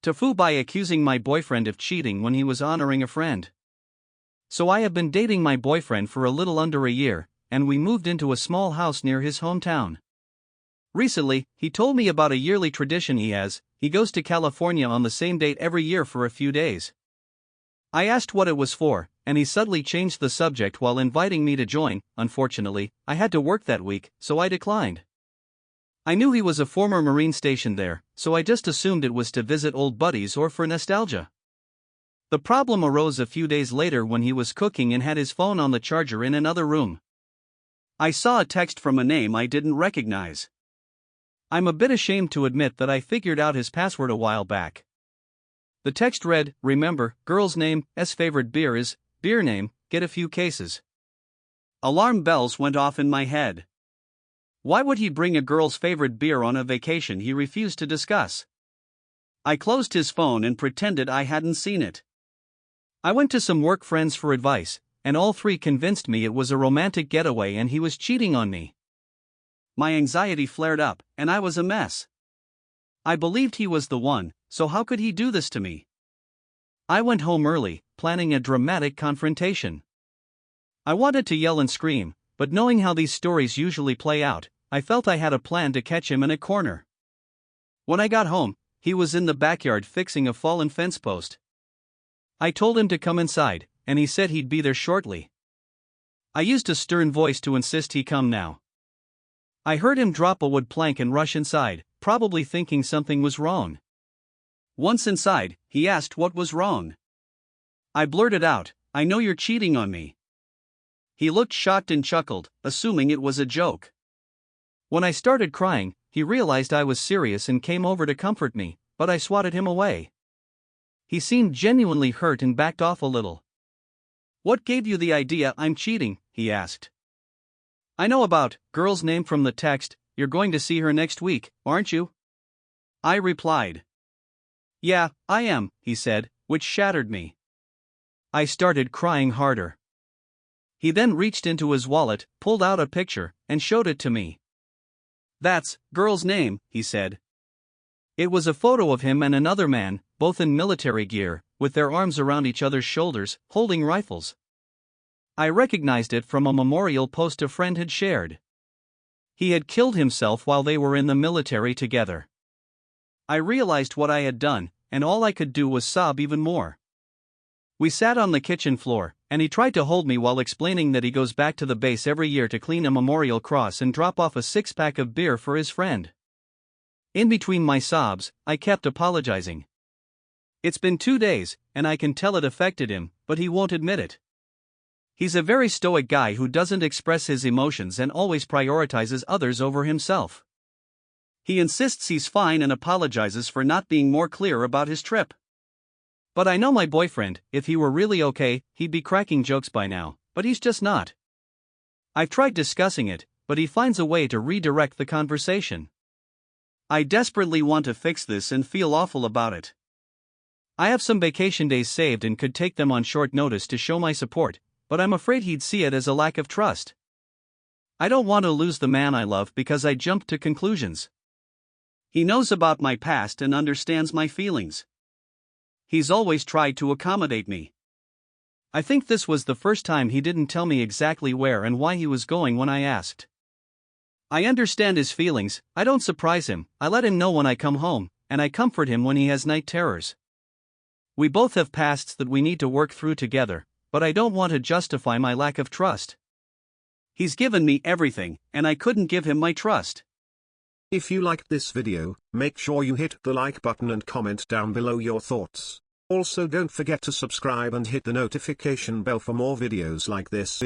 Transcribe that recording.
TIFU by accusing my boyfriend of cheating when he was honoring a friend. So I have been dating my boyfriend for a little under a year, and we moved into a small house near his hometown. Recently, he told me about a yearly tradition he has. He goes to California on the same date every year for a few days. I asked what it was for, and he suddenly changed the subject while inviting me to join. Unfortunately, I had to work that week, so I declined. I knew he was a former Marine stationed there, so I just assumed it was to visit old buddies or for nostalgia. The problem arose a few days later when he was cooking and had his phone on the charger in another room. I saw a text from a name I didn't recognize. I'm a bit ashamed to admit that I figured out his password a while back. The text read, "Remember, girl's name, favorite beer is, beer name, get a few cases." Alarm bells went off in my head. Why would he bring a girl's favorite beer on a vacation he refused to discuss? I closed his phone and pretended I hadn't seen it. I went to some work friends for advice, and all three convinced me it was a romantic getaway and he was cheating on me. My anxiety flared up, and I was a mess. I believed he was the one, so how could he do this to me? I went home early, planning a dramatic confrontation. I wanted to yell and scream, but knowing how these stories usually play out, I felt I had a plan to catch him in a corner. When I got home, he was in the backyard fixing a fallen fence post. I told him to come inside, and he said he'd be there shortly. I used a stern voice to insist he come now. I heard him drop a wood plank and rush inside, probably thinking something was wrong. Once inside, he asked what was wrong. I blurted out, "I know you're cheating on me." He looked shocked and chuckled, assuming it was a joke. When I started crying, he realized I was serious and came over to comfort me, but I swatted him away. He seemed genuinely hurt and backed off a little. "What gave you the idea I'm cheating?" he asked. "I know about girl's name from the text. You're going to see her next week, aren't you?" I replied. "Yeah, I am," he said, which shattered me. I started crying harder. He then reached into his wallet, pulled out a picture, and showed it to me. "That's girl's name," he said. It was a photo of him and another man, both in military gear, with their arms around each other's shoulders, holding rifles. I recognized it from a memorial post a friend had shared. He had killed himself while they were in the military together. I realized what I had done, and all I could do was sob even more. We sat on the kitchen floor, and he tried to hold me while explaining that he goes back to the base every year to clean a memorial cross and drop off a six-pack of beer for his friend. In between my sobs, I kept apologizing. It's been 2 days, and I can tell it affected him, but he won't admit it. He's a very stoic guy who doesn't express his emotions and always prioritizes others over himself. He insists he's fine and apologizes for not being more clear about his trip. But I know my boyfriend, if he were really okay, he'd be cracking jokes by now, but he's just not. I've tried discussing it, but he finds a way to redirect the conversation. I desperately want to fix this and feel awful about it. I have some vacation days saved and could take them on short notice to show my support, but I'm afraid he'd see it as a lack of trust. I don't want to lose the man I love because I jumped to conclusions. He knows about my past and understands my feelings. He's always tried to accommodate me. I think this was the first time he didn't tell me exactly where and why he was going when I asked. I understand his feelings. I don't surprise him. I let him know when I come home, and I comfort him when he has night terrors. We both have pasts that we need to work through together, but I don't want to justify my lack of trust. He's given me everything, and I couldn't give him my trust. If you liked this video, make sure you hit the like button and comment down below your thoughts. Also don't forget to subscribe and hit the notification bell for more videos like this.